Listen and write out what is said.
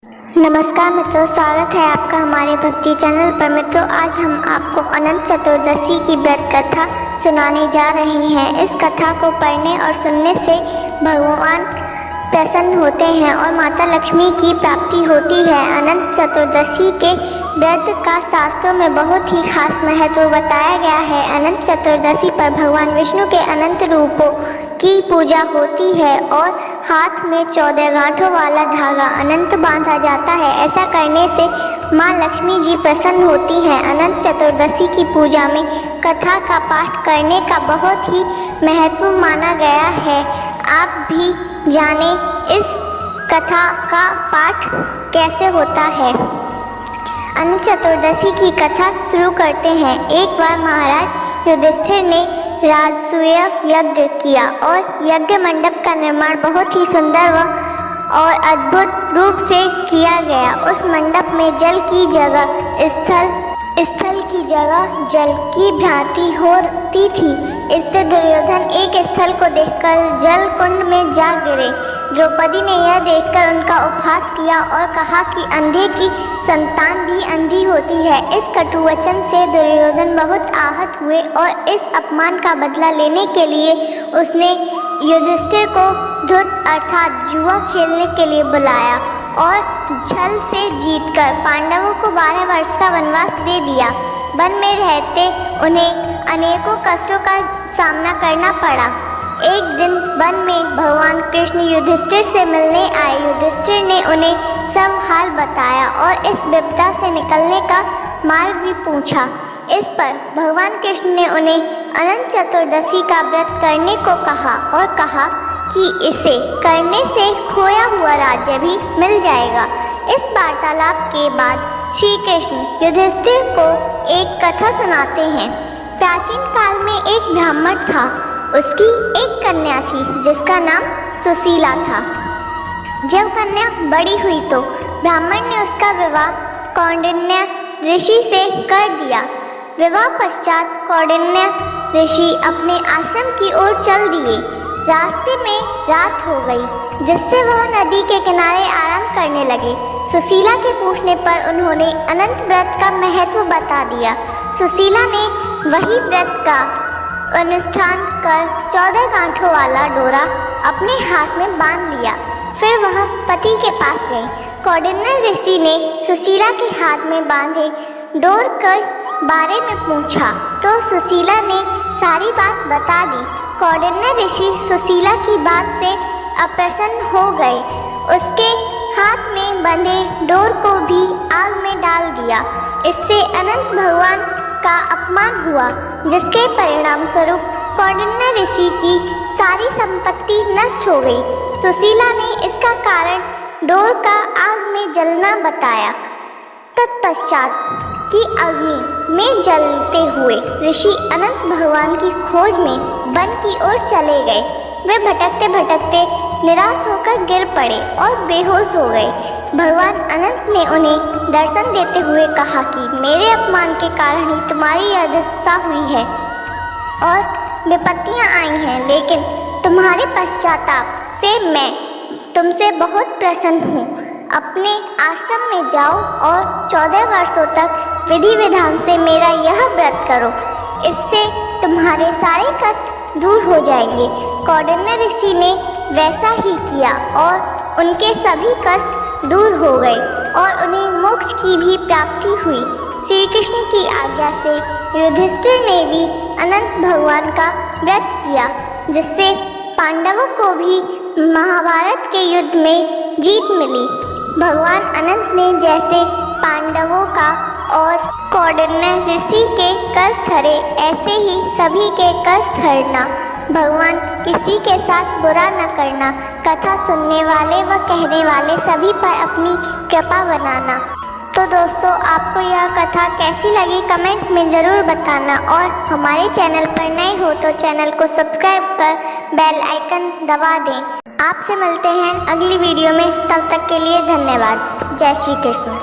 नमस्कार मित्रों, स्वागत है आपका हमारे भक्ति चैनल पर। मित्रों, आज हम आपको अनंत चतुर्दशी की व्रत कथा सुनाने जा रहे हैं। इस कथा को पढ़ने और सुनने से भगवान प्रसन्न होते हैं और माता लक्ष्मी की प्राप्ति होती है। अनंत चतुर्दशी के व्रत का शास्त्रों में बहुत ही खास महत्व बताया गया है। अनंत चतुर्दशी पर भगवान विष्णु के अनंत रूपों की पूजा होती है और हाथ में 14 गांठों वाला धागा अनंत बांधा जाता है। ऐसा करने से माँ लक्ष्मी जी प्रसन्न होती हैं। अनंत चतुर्दशी की पूजा में कथा का पाठ करने का बहुत ही महत्व माना गया है। आप भी जाने इस कथा का पाठ कैसे होता है। अनंत चतुर्दशी की कथा शुरू करते हैं। एक बार महाराज युधिष्ठिर ने राजसूय यज्ञ किया और यज्ञ मंडप का निर्माण बहुत ही सुंदर और अद्भुत रूप से किया गया। उस मंडप में जल की जगह स्थल की जगह जल की भ्रांति होती थी। इससे दुर्योधन एक स्थल को देखकर जल कुंड में जा गिरे। द्रौपदी ने यह देखकर उनका उपहास किया और कहा कि अंधे की संतान भी अंधी होती है। इस कटु वचन से दुर्योधन बहुत आहत हुए और इस अपमान का बदला लेने के लिए उसने युधिष्ठिर को धूत अर्थात जुआ खेलने के लिए बुलाया और छल से जीतकर पांडवों को 12 वर्ष का वनवास दे दिया। वन में रहते उन्हें अनेकों कष्टों का सामना करना पड़ा। एक दिन वन में भगवान कृष्ण युधिष्ठिर से मिलने आए। युधिष्ठिर ने उन्हें सब हाल बताया और इस विपदा से निकलने का मार्ग भी पूछा। इस पर भगवान कृष्ण ने उन्हें अनंत चतुर्दशी का व्रत करने को कहा और कहा कि इसे करने से खोया हुआ राज्य भी मिल जाएगा। इस वार्तालाप के बाद श्री कृष्ण युधिष्ठिर को एक कथा सुनाते हैं। प्राचीन काल में एक ब्राह्मण था। उसकी एक कन्या थी जिसका नाम सुशीला था। जब कन्या बड़ी हुई तो ब्राह्मण ने उसका विवाह कौंडिन्य ऋषि से कर दिया। विवाह पश्चात कौंडिन्य ऋषि अपने आश्रम की ओर चल दिए। रास्ते में रात हो गई, जिससे वह नदी के किनारे आराम करने लगे। सुशीला के पूछने पर उन्होंने अनंत व्रत का महत्व बता दिया। सुशीला ने वही व्रत का अनुष्ठान कर 14 गांठों वाला डोरा अपने हाथ में बांध लिया। फिर वह पति के पास गई। कौंडिन्य ऋषि ने सुशीला के हाथ में बांधे डोर के बारे में पूछा तो सुशीला ने सारी बात बता दी। कौंडिन्य ऋषि सुशीला की बात से अप्रसन्न हो गए। उसके हाथ में बंधे डोर को भी आग में डाल दिया। इससे अनंत भगवान का अपमान हुआ, जिसके परिणाम स्वरूप कौंडिन्य ऋषि की सारी संपत्ति नष्ट हो गई। सुशीला ने इसका कारण डोर का आग में जलना बताया। तत्पश्चात की अग्नि में जलते हुए ऋषि अनंत भगवान की खोज में वन की ओर चले गए। वे भटकते भटकते निराश होकर गिर पड़े और बेहोश हो गए। भगवान अनंत ने उन्हें दर्शन देते हुए कहा कि मेरे अपमान के कारण ही तुम्हारी यह दशा हुई है और विपत्तियां आई हैं, लेकिन तुम्हारे पश्चाताप से मैं तुमसे बहुत प्रसन्न हूँ। अपने आश्रम में जाओ और 14 वर्षों तक विधि विधान से मेरा यह व्रत करो। इससे तुम्हारे सारे कष्ट दूर हो जाएंगे। कौंडिन्य ऋषि ने वैसा ही किया और उनके सभी कष्ट दूर हो गए और उन्हें मोक्ष की भी प्राप्ति हुई। श्री कृष्ण की आज्ञा से युधिष्ठिर ने भी अनंत भगवान का व्रत किया, जिससे पांडवों को भी महाभारत के युद्ध में जीत मिली। भगवान अनंत ने जैसे पांडवों का और कौंडिन्य ऋषि के कष्ट हरे, ऐसे ही सभी के कष्ट हरना। भगवान किसी के साथ बुरा न करना। कथा सुनने वाले व कहने वाले सभी पर अपनी कृपा बनाना। तो दोस्तों, आपको यह कथा कैसी लगी कमेंट में ज़रूर बताना और हमारे चैनल पर नए हो तो चैनल को सब्सक्राइब कर बेल आइकन दबा दें। आपसे मिलते हैं अगली वीडियो में, तब तक के लिए धन्यवाद। जय श्री कृष्ण।